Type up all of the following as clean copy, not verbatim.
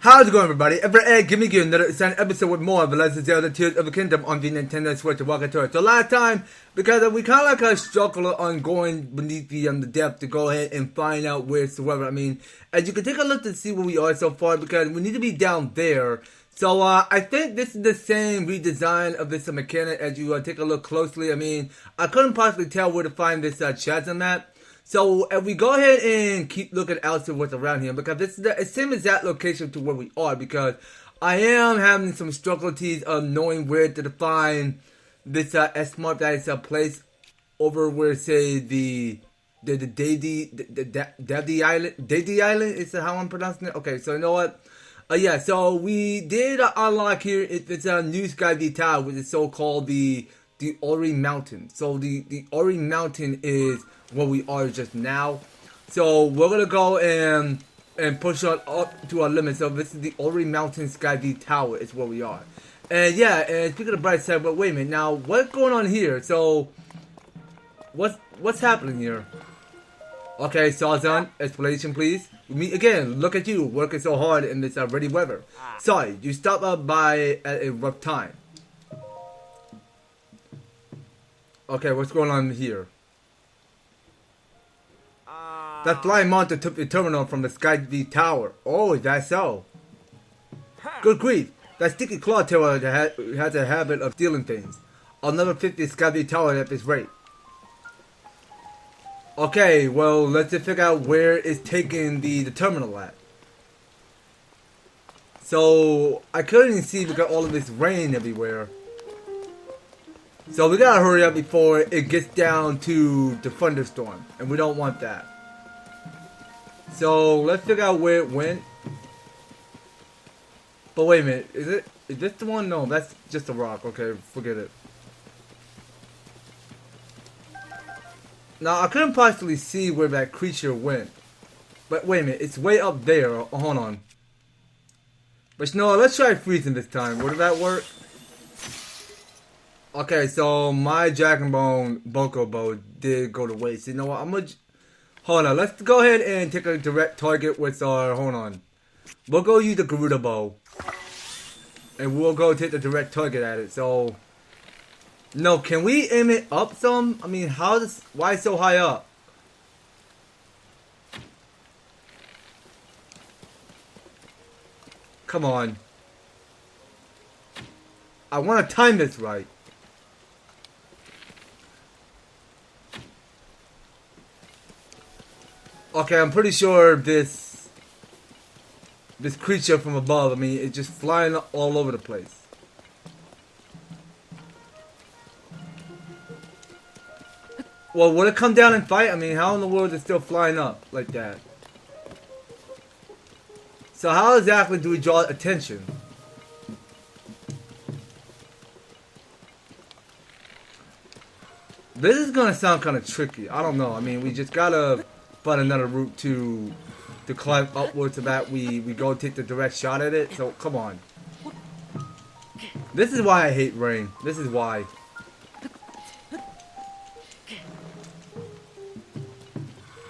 How's it going, everybody? Give me another exciting episode with more of the Legend of Zelda Tears of the Kingdom on the Nintendo Switch. Welcome to it. So last time, because we kind of like struggle on going beneath the depth to go ahead and find out where's the weather. I mean, as you can take a look to see where we are so far, because we need to be down there. So I think this is the same redesign of this mechanic as you take a look closely. I mean, I couldn't possibly tell where to find this chasm at. So if we go ahead and keep looking out to what's around here, because this is the same exact location to where we are, because I am having some struggles of knowing where to find this S-Smart that is a place over where, say, the Davy Island is how I'm pronouncing it. Okay, so you know what? Yeah, so we did unlock here. It's a new Skyview Tower, which is so-called the Ulri Mountains. So the Ulri Mountain is where we are just now. So we're gonna go and push on up to our limit. So this is the Ulri Mountains Skyview Tower is where we are. And yeah, and speaking of bright side, but wait a minute, now what's going on here? So what's happening here? Okay, Sawzon, explanation please. Me again, look at you working so hard in this ready weather. Sorry, you stopped up by at a rough time. Okay, what's going on here? That flying monster took the terminal from the Skyview Tower. Oh, is that so? Good grief. That sticky claw tower has a habit of stealing things. I'll never fit the Skyview Tower at this rate. Okay, well, let's just figure out where it's taking the terminal at. So, I couldn't even see because all of this rain everywhere. So we gotta hurry up before it gets down to the thunderstorm. And we don't want that. So let's figure out where it went. But wait a minute, is this the one? No, that's just a rock. Okay, forget it. Now I couldn't possibly see where that creature went. But wait a minute, it's way up there. Oh, hold on. But you know what, let's try freezing this time. Would that work? Okay, so my Dragon Bone Boko Bow did go to waste. You know what, I'm gonna... Hold on, let's go ahead and take a direct target with our... Hold on. We'll go use the Garuda Bow. And we'll go take the direct target at it, so... No, can we aim it up some? I mean, why so high up? Come on. I want to time this right. Okay, I'm pretty sure this creature from above, I mean, it's just flying all over the place. Well, would it come down and fight? I mean, how in the world is it still flying up like that? So how exactly do we draw attention? This is gonna sound kind of tricky. I don't know. I mean, we just gotta find another route to climb upwards so that we go take the direct shot at it. So come on. This is why I hate rain. This is why.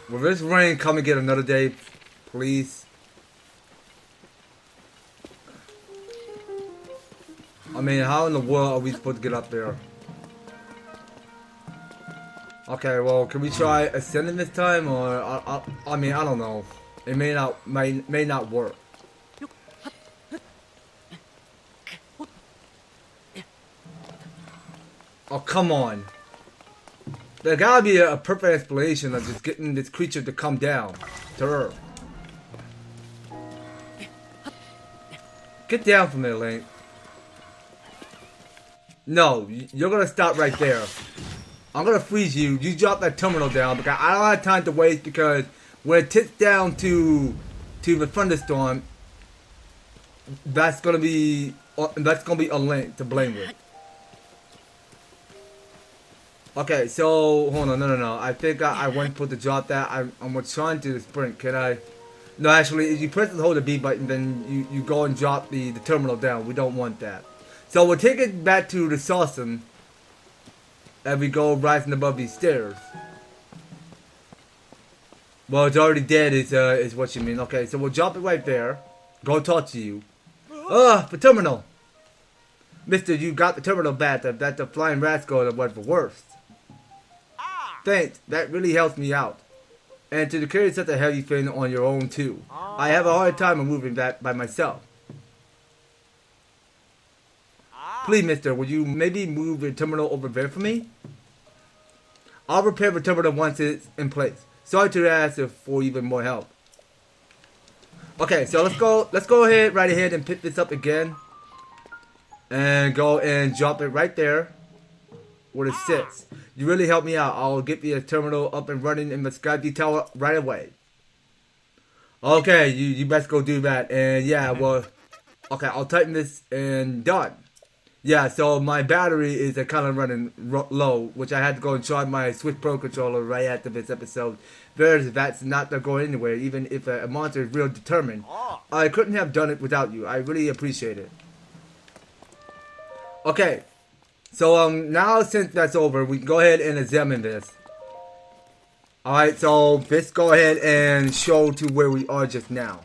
Will this rain come and get another day, please? I mean, how in the world are we supposed to get up there? Okay, well, can we try ascending this time, or I mean, I don't know. It may not work. Oh, come on. There gotta be a perfect explanation of just getting this creature to come down to Earth. Get down from there, Link. No, you're gonna stop right there. I'm gonna freeze you. You drop that terminal down because I don't have time to waste, because when it tips down to the thunderstorm, that's gonna be a Link to blame with. Okay, so hold on, no. I think I went for to drop that. I'm trying to sprint. Can I? No, actually, if you press and hold the B button, then you go and drop the terminal down. We don't want that. So we'll take it back to the chasm as we go rising above these stairs. Well, it's already dead is what you mean. Okay, so we'll drop it right there. Go talk to you. Ugh, the terminal. Mister, you got the terminal back. That the flying rascal was the worst. Thanks, that really helps me out. And to carry such a heavy thing on your own too. I have a hard time moving that by myself. Please, mister, will you maybe move the terminal over there for me? I'll repair the terminal once it's in place. Sorry to ask for even more help. Okay, so let's go ahead right ahead and pick this up again. And go and drop it right there where it sits. You really helped me out. I'll get the terminal up and running in the Skyview Tower right away. Okay, you best go do that. And yeah, well, okay, I'll tighten this and done. Yeah, so my battery is kind of running low, which I had to go and charge my Switch Pro controller right after this episode. That's not going anywhere, even if a monster is real determined. I couldn't have done it without you. I really appreciate it. Okay, so now since that's over, we can go ahead and examine this. Alright, so let's go ahead and show to where we are just now.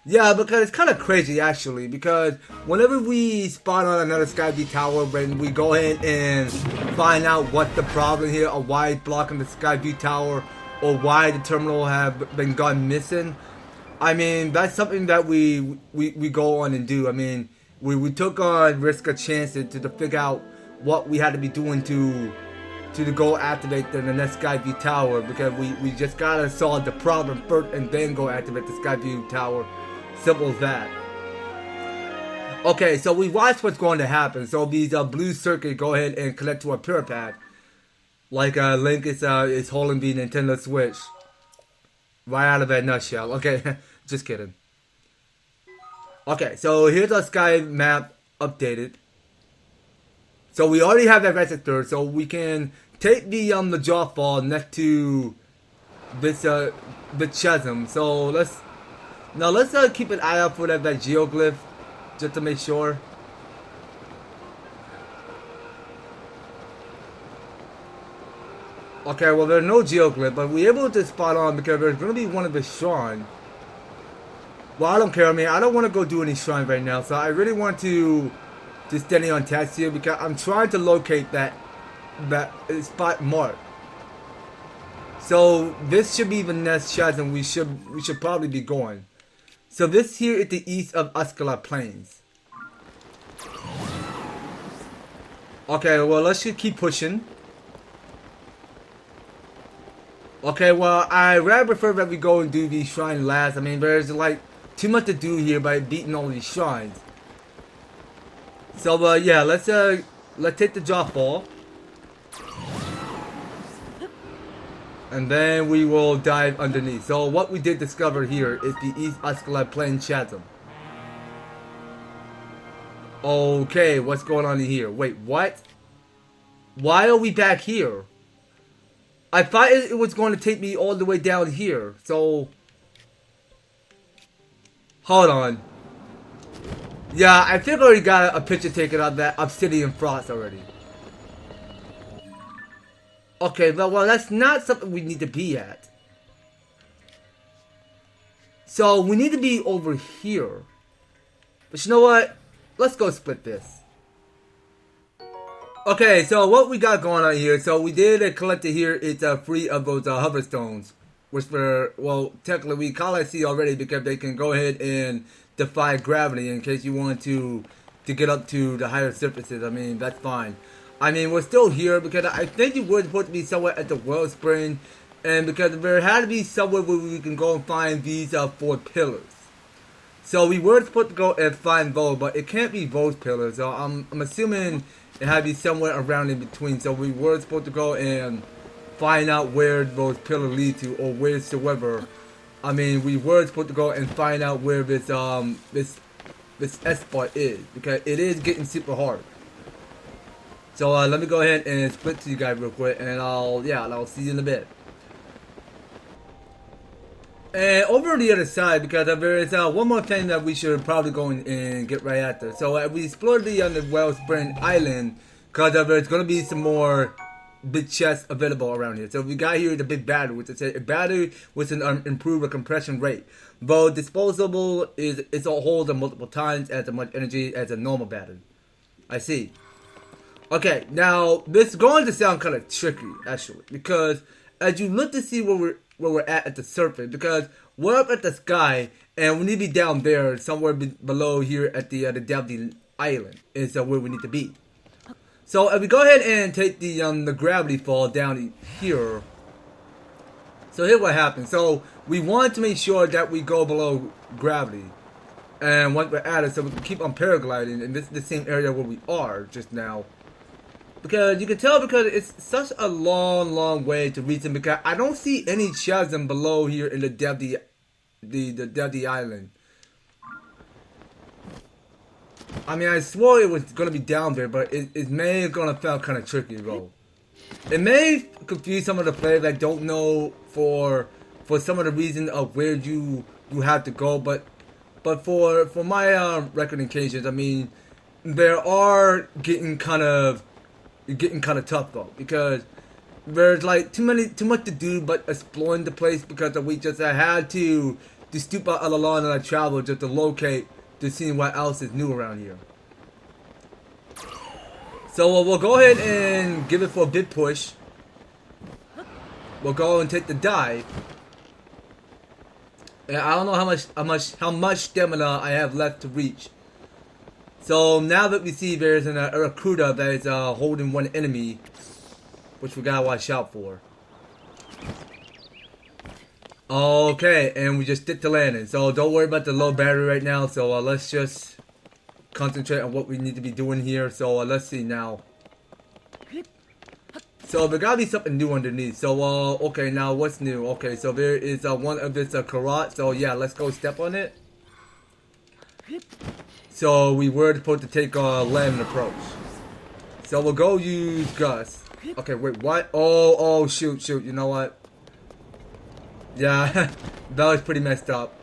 Yeah, because it's kind of crazy actually, because whenever we spawn on another Skyview Tower, when we go ahead and find out what the problem here, or why it's blocking the Skyview Tower, or why the terminal have been gone missing, I mean, that's something that we go on and do. I mean, we took on risk a chance to figure out what we had to be doing to go activate the next Skyview Tower, because we just gotta solve the problem first and then go activate the Skyview Tower. Simple as that. Okay, so we watched what's going to happen. So these blue circuits go ahead and connect to a pure pad. Like Link is holding the Nintendo Switch. Right out of that nutshell. Okay, just kidding. Okay, so here's our sky map updated. So we already have that register, so we can take the jawfall next to this the chasm. So let's keep an eye out for that geoglyph, just to make sure. Okay, well there's no geoglyph, but we're able to spot on because there's gonna be one of the shrines. Well, I don't care. I mean, I don't want to go do any shrine right now, so I really want to just stay on task here because I'm trying to locate that spot mark. So this should be the next chasm we should probably be going. So this here is the east of Ulri Plains. Okay, well let's just keep pushing. Okay, well I rather prefer that we go and do the shrine last. I mean, there's like too much to do here by beating all these shrines. So yeah, let's take the jawfall. And then we will dive underneath. So what we did discover here is the East Ulri Plains chasm. Okay, what's going on in here? Wait, what? Why are we back here? I thought it was going to take me all the way down here. So hold on. Yeah, I think I already got a picture taken of that obsidian frost already. Okay, well that's not something we need to be at. So we need to be over here. But you know what? Let's go split this. Okay, so what we got going on here, so we did collect it here, it's free of those hover stones. Which were, well, technically we call it see already because they can go ahead and defy gravity in case you want to get up to the higher surfaces. I mean, that's fine. I mean, we're still here because I think you were supposed to be somewhere at the wellspring, and because there had to be somewhere where we can go and find these 4 pillars. So we were supposed to go and find those, but it can't be those pillars. So I'm assuming it had to be somewhere around in between. So we were supposed to go and find out where those pillars lead to, or wheresoever. I mean, we were supposed to go and find out where this S spot is, because it is getting super hard. So let me go ahead and split to you guys real quick, and I'll see you in a bit. And over on the other side, because there is one more thing that we should probably go and get right after. So we explored the Wellspring Island, because there's going to be some more big chests available around here. So we got here the big battery, which is a battery with an improved compression rate. But disposable is it's a holds multiple times as much energy as a normal battery. I see. Okay, now this is going to sound kind of tricky actually, because as you look to see where we're at the surface, because we're up at the sky and we need to be down there somewhere below here at the depth of the island is where we need to be. So if we go ahead and take the gravity fall down here. So here's what happens. So we want to make sure that we go below gravity, and once we're at it, so we can keep on paragliding. And this is the same area where we are just now, because you can tell because it's such a long way to reach them. Because I don't see any chasm below here in the depth of the island. I mean, I swore it was gonna be down there, but it may gonna feel kind of tricky, bro. It may confuse some of the players that don't know for some of the reason of where you have to go, but for my recommendations, I mean, there are getting kind of tough though, because there's like too much to do but exploring the place, because we just had to stoop out a lot and I travel just to locate to see what else is new around here. So we'll go ahead and give it for a big push. We'll go and take the dive. And I don't know how much stamina I have left to reach. So now that we see there's a recruiter that is holding one enemy, which we gotta watch out for. Okay, and we just stick to landing. So don't worry about the low battery right now. So let's just concentrate on what we need to be doing here. So let's see now. So there gotta be something new underneath. So okay, now what's new? Okay, so there is one of this carrot. So yeah, let's go step on it. So we were supposed to take a landing approach. So we'll go use Gus. Okay, wait, what? Oh shoot, you know what? Yeah, that was pretty messed up.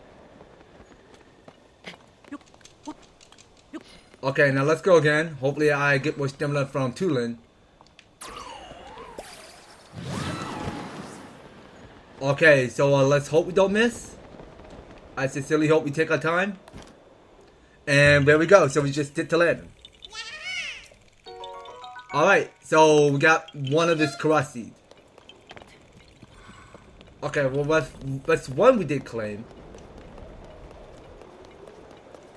Okay, now let's go again. Hopefully I get more stamina from Tulin. Okay, so let's hope we don't miss. I sincerely hope we take our time. And there we go. So we just stick to landing. Alright, so we got one of this carrot seed. Okay, well that's one we did claim.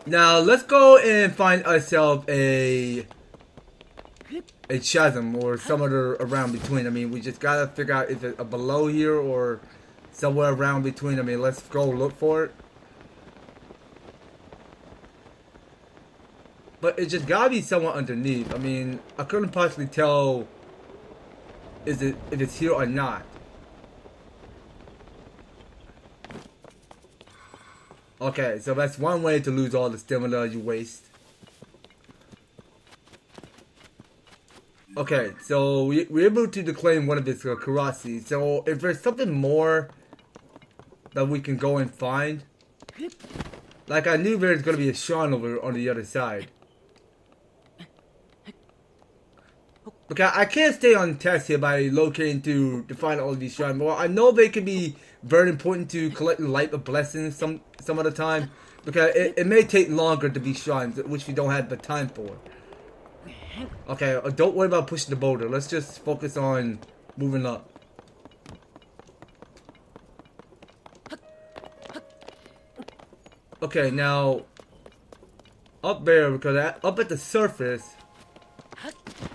Now let's go and find ourselves a chasm or somewhere around between. I mean, we just gotta figure out if it's below here or somewhere around between. I mean, let's go look for it. But it just gotta be somewhere underneath. I mean, I couldn't possibly tell if it's here or not. Okay, so that's one way to lose all the stamina you waste. Okay, so we're able to claim one of this karate. So if there's something more that we can go and find, like I knew there's gonna be a shrine over on the other side. Okay, I can't stay on task here by locating to find all of these shrines. Well, I know they can be very important to collect light of blessings some of the time, because it may take longer to be shrines, which we don't have the time for. Okay, don't worry about pushing the boulder. Let's just focus on moving up. Okay, now up there, because up at the surface.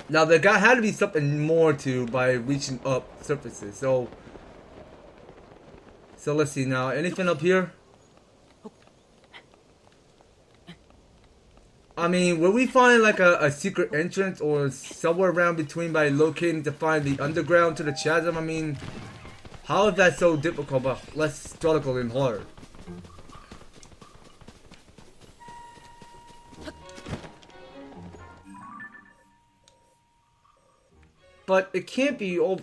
Now there had to be something more to by reaching up surfaces. So let's see now. Anything up here? I mean, will we find like a secret entrance or somewhere around between by locating to find the underground to the chasm? I mean, how is that so difficult but less struggle and hard? But it can't be all.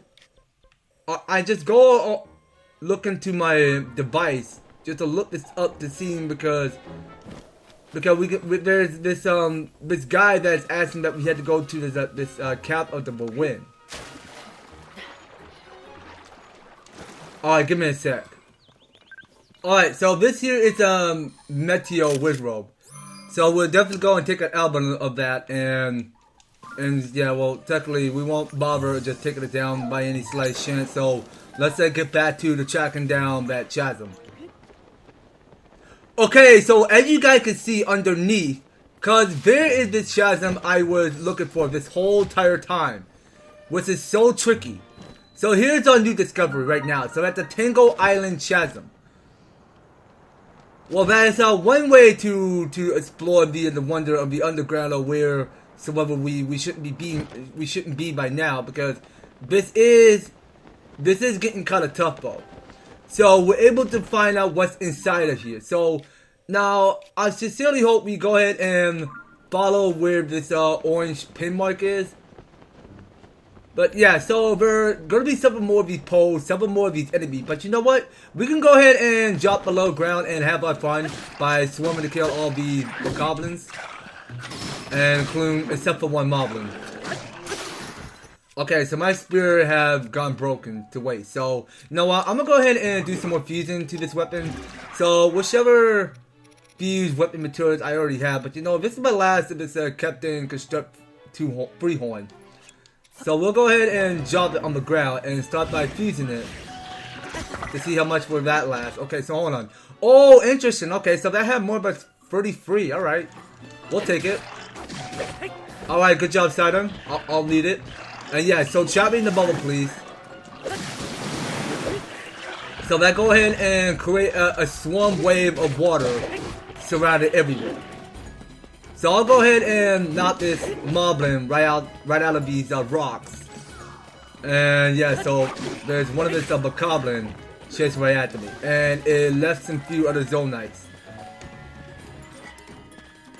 I just go look into my device just to look this up to see, because there's this guy that's asking that we had to go to this cap of the wind. Alright, give me a sec. Alright, so this here is Meteo Wizrobe. So we'll definitely go and take an album of that, and yeah, well, technically we won't bother just taking it down by any slight chance. So let's get back to the tracking down that chasm. Okay, so as you guys can see underneath, cause there is this chasm I was looking for this whole entire time, which is so tricky. So here's our new discovery right now. So at the Tango Island Chasm. Well, that is one way to explore the wonder of the underground, or wheresoever we shouldn't be by now, because this is getting kind of tough though. So we're able to find out what's inside of here. So now I sincerely hope we go ahead and follow where this orange pin mark is. But yeah, so there are going to be several more of these poles, several more of these enemies. But you know what? We can go ahead and drop below ground and have our fun by swarming to kill all these goblins. And including, except for one moblin. Okay, so my spear have gone broken to waste. So, you know what? I'm going to go ahead and do some more fusing to this weapon. So, whichever fused weapon materials I already have. But you know, this is my last of this Captain Construct 2 Freehorn. So we'll go ahead and drop it on the ground and start by fusing it to see how much will that last. Okay, so hold on. Oh, interesting. Okay, so that had more but 33. All right, we'll take it. All right, good job, Sidon. I'll need it. And yeah, so chop me in the bubble, please. So that go ahead and create a swarm wave of water surrounded everywhere. So I'll go ahead and knock this moblin right out of these rocks. And yeah, so there's one of this bokoblin chasing right after me, and it left some few other zone knights.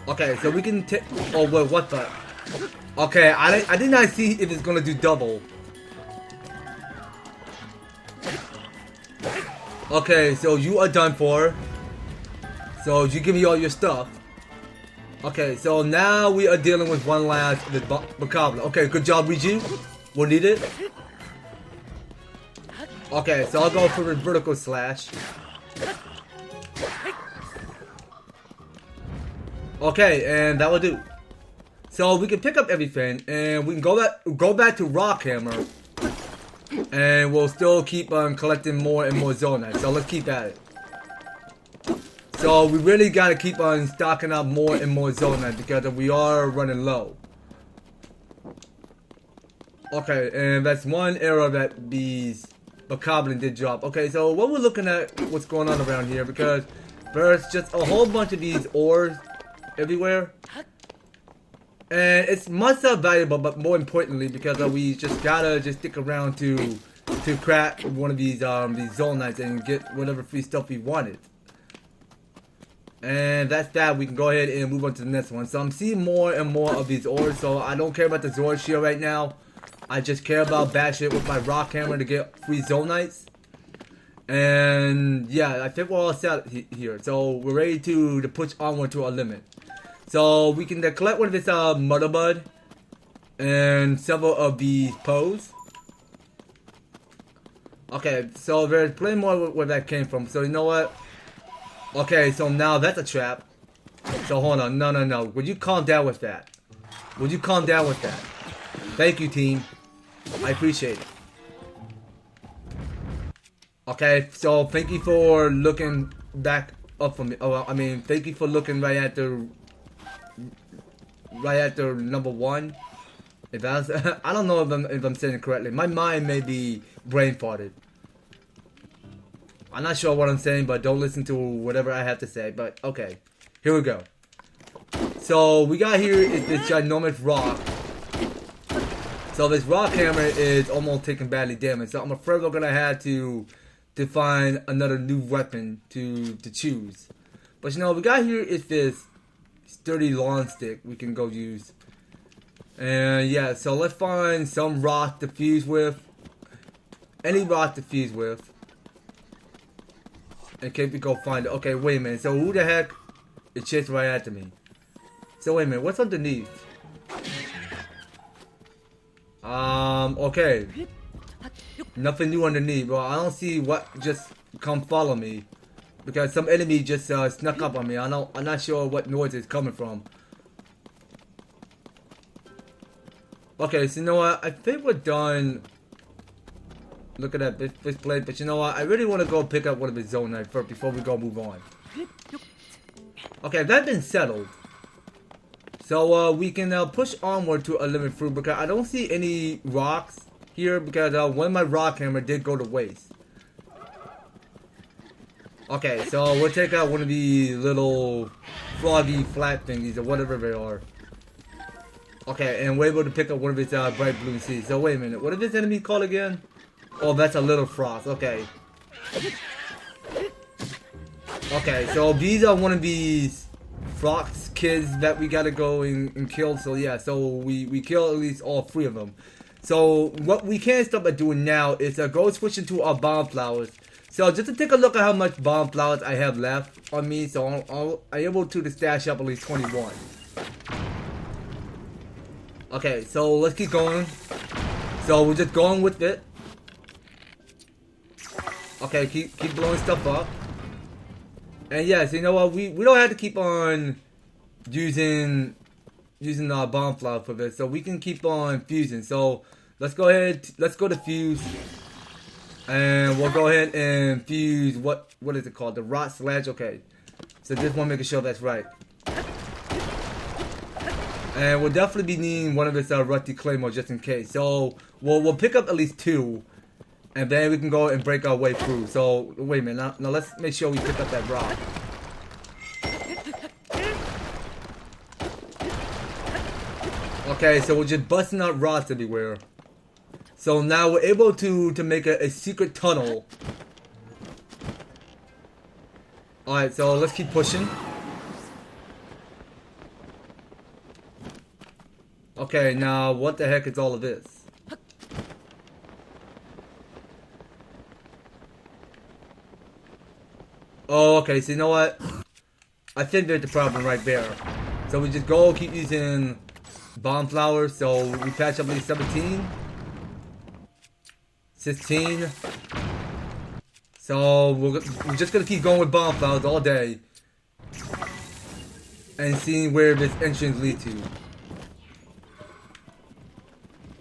Okay, so we can take. Oh wait, what the? Okay, I did not see if it's gonna do double. Okay, so you are done for. So you give me all your stuff. Okay, so now we are dealing with one last bokoblin. Okay, good job, Riju. We'll need it. Okay, so I'll go for the vertical slash. Okay, and that will do. So we can pick up everything, and we can go back to Rock Hammer, and we'll still keep on collecting more and more zone knights. So let's keep at it. So we really gotta keep on stocking up more and more zone knights because we are running low. Okay, and that's one arrow that these bokoblin did drop. Okay, so what we're looking at, what's going on around here, because there's just a whole bunch of these ores everywhere. And it's much valuable, but more importantly, because we just gotta stick around to crack one of these zone knights and get whatever free stuff we wanted. And that's that. We can go ahead and move on to the next one. So I'm seeing more and more of these ores, so I don't care about the Zord Shield right now. I just care about bashing it with my Rock Hammer to get free zone knights. And yeah, I think we're all set here. So we're ready to push onward to our limit. So we can collect one of this Mother Bud and several of these Poes. Okay, so there's plenty more where that came from. So you know what? Okay, so now that's a trap. So hold on, no. Would you calm down with that? Would you calm down with that? Thank you, team. I appreciate it. Okay, so thank you for looking back up for me. Oh, I mean, thank you for looking right after number one. If I was, I don't know if I'm saying it correctly. My mind may be brain farted. I'm not sure what I'm saying, but don't listen to whatever I have to say. But okay, here we go. So we got here is this ginormous rock. So this rock hammer is almost taking badly damage. So I'm afraid we're gonna have to find another new weapon to choose. But you know, we got here is this sturdy lawn stick we can go use. And yeah, so let's find some rock to fuse with. Any rock to fuse with. In case we go find it. Okay, wait a minute. So who the heck is chasing right after me? So wait a minute. What's underneath? Okay. Nothing new underneath, bro. I don't see what just come follow me. Because some enemy just snuck up on me. I'm not sure what noise is coming from. Okay, so you know what? I think we're done. Look at that fish plate. But you know what? I really want to go pick up one of his zone knife first before we go move on. Okay, that's been settled. So we can push onward to a living fruit because I don't see any rocks here because one of my rock hammer did go to waste. Okay, so we'll take out one of the little froggy flat thingies or whatever they are. Okay, and we're able to pick up one of its bright blue seeds. So wait a minute, what is this enemy called again? Oh, that's a little frost. Okay. Okay, so these are one of these frost kids that we gotta go and kill. So yeah, so we kill at least all 3 of them. So what we can't stop at doing now is go switch into our bomb flowers. So just to take a look at how much bomb flowers I have left on me, so I'm able to stash up at least 21. Okay, so let's keep going. So we're just going with it. Okay, keep blowing stuff up. And yes, you know what? We don't have to keep on using our bomb flower for this, so we can keep on fusing. So let's go ahead. Let's go to fuse. And we'll go ahead and fuse, what is it called? The rot sledge? Okay. So just want to make sure that's right. And we'll definitely be needing one of its rusty claymore just in case. So we'll pick up at least 2. And then we can go and break our way through. So wait a minute. Now let's make sure we pick up that rock. Okay, so we're just busting out rocks everywhere. So now we're able to make a secret tunnel. Alright, so let's keep pushing. Okay, now what the heck is all of this? Oh, okay, so you know what? I think there's the problem right there. So we just keep using bomb flowers. So we patch up at least 17. 16. So we're just gonna keep going with bomb flowers all day. And seeing where this entrance leads to.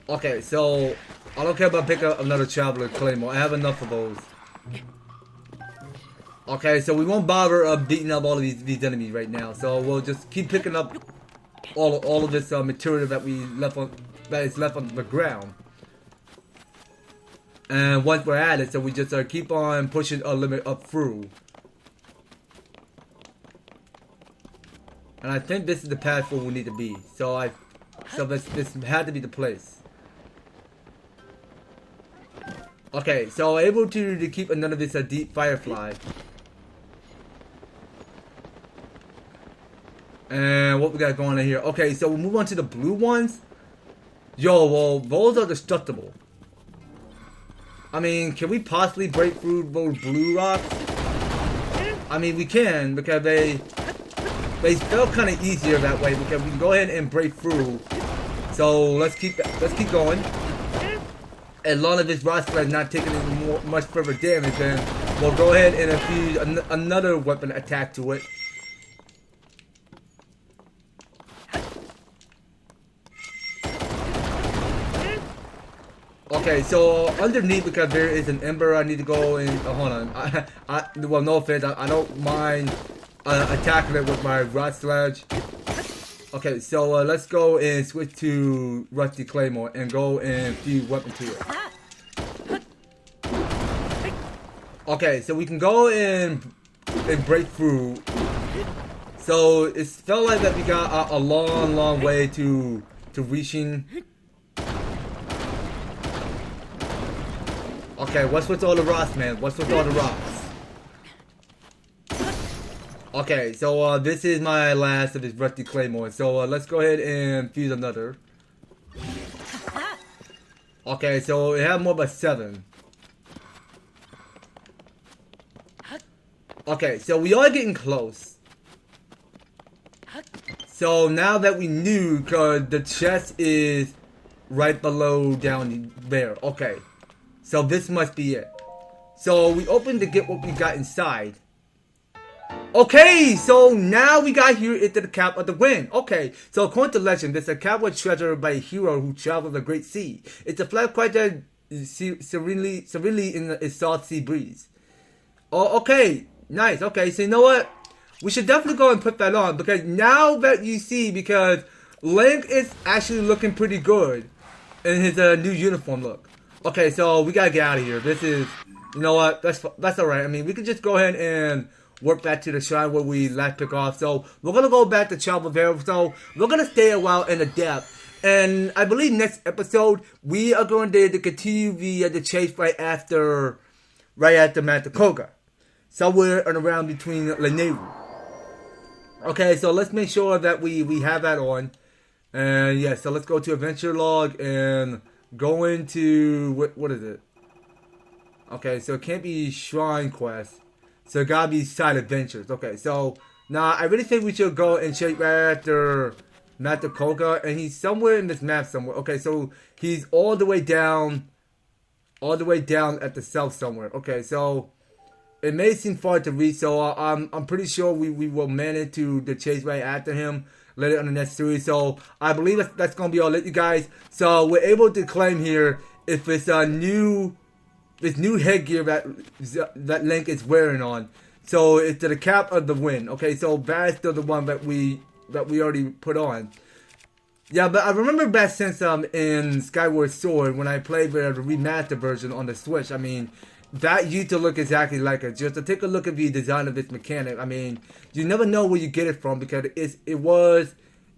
Okay, so I don't care about picking up another traveler claymore. I have enough of those. Okay, so we won't bother beating up all of these enemies right now. So we'll just keep picking up all of this material that is left on the ground. And once we're at it, so we just keep on pushing our limit up through. And I think this is the path where we need to be. So this had to be the place. Okay, so able to keep none of this deep firefly. And what we got going on here? Okay, so we'll move on to the blue ones. Yo, well, those are destructible. I mean, can we possibly break through those blue rocks? I mean, we can because they felt kind of easier that way because we can go ahead and break through. So let's keep going. As long as this rock sled not taking any much further damage, then we'll go ahead and infuse another weapon attack to it. Okay, so underneath, because there is an ember, I need to go and hold on. Well, no offense, I don't mind attacking it with my rod sledge. Okay, so let's go and switch to rusty claymore and go and feed weapon to it. Okay, so we can go and break through. So it felt like that we got a long way to reaching. Okay, what's with all the rocks, man? What's with all the rocks? Okay, so this is my last of this rusty claymore. So let's go ahead and fuse another. Okay, so it had more by 7. Okay, so we are getting close. So now that we knew, cause the chest is right below down there. Okay. So this must be it. So we open to get what we got inside. Okay, so now we got here into the cap of the wind. Okay, so according to legend, there's a cap with treasure by a hero who traveled the great sea. It's a flat quite serenely in the soft sea breeze. Oh, okay, nice. Okay, so you know what? We should definitely go and put that on, because now that you see, because Link is actually looking pretty good in his new uniform look. Okay, so we gotta get out of here. This is, you know what? That's alright. I mean, we can just go ahead and work back to the shrine where we last took off. So we're gonna go back to Travel Vale. So we're gonna stay a while in the depth. And I believe next episode we are going to continue the chase right after Matakoga. Somewhere around between Leneru. Okay, so let's make sure that we have that on. And yeah, so let's go to Adventure Log and go into what is it? Okay, so it can't be Shrine Quest. So it gotta be Side Adventures. Okay, so now I really think we should go and check right after Matakoga, and he's somewhere in this map somewhere. Okay, so he's all the way down at the south somewhere. Okay, so it may seem far to reach, so I'm pretty sure we will manage to chase right after him later on the next series. So I believe that's gonna be all it, you guys. So we're able to claim here if it's a new headgear that Link is wearing on. So it's to the cap of the wind. Okay, so that's still the one that we already put on. Yeah, but I remember back since in Skyward Sword when I played the remastered version on the Switch. I mean, that used to look exactly like it. Just to take a look at the design of this mechanic. I mean, you never know where you get it from, because it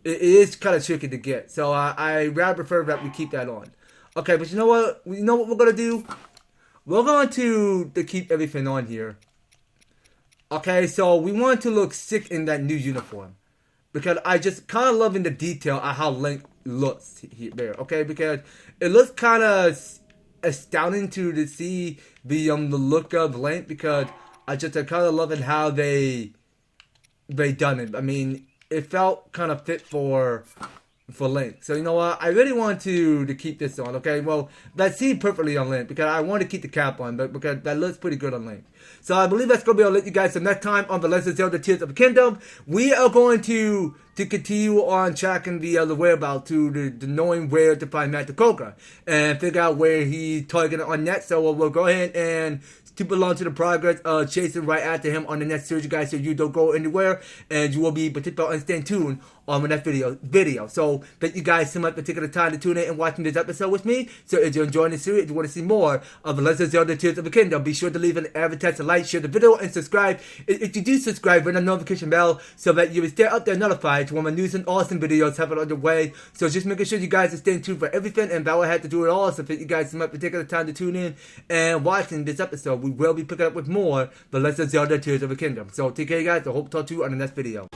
is kind of tricky to get. So I rather prefer that we keep that on. Okay, but you know what? You know what we're gonna do? We're going to keep everything on here. Okay, so we want to look sick in that new uniform, because I just kind of loving the detail of how Link looks there. Okay, because it looks kind of astounding to see the look of Link, because I just kind of loving how they done it. I mean, it felt kind of fit for Link. So you know what? I really want to keep this on. Okay, well, that seemed perfectly on Link, because I want to keep the cap on, but because that looks pretty good on Link. So I believe that's going to be all it, you guys. So next time on the Legend of Zelda Tears of the Kingdom, we are going to continue on tracking the whereabouts to the knowing where to find Matakoga and figure out where he's targeting on next. So we'll go ahead and keep along to the progress of chasing right after him on the next series, you guys, so you don't go anywhere, and you will be particularly and stay tuned on the next video. So thank you guys so much for taking the time to tune in and watching this episode with me. So if you're enjoying the series, if you want to see more of the Legend of Zelda Tears of the Kingdom, be sure to leave an EverTastic like, share the video, and subscribe. If you do subscribe, ring the notification bell so that you will stay up there notified when my news and awesome videos happen on the way. So just making sure you guys are staying tuned for everything, and Val had to do it all. So thank you guys so much for taking the time to tune in and watching this episode. We will be picking up with more the Legend of Zelda Tears of the Kingdom. So take care, guys. I hope to talk to you on the next video.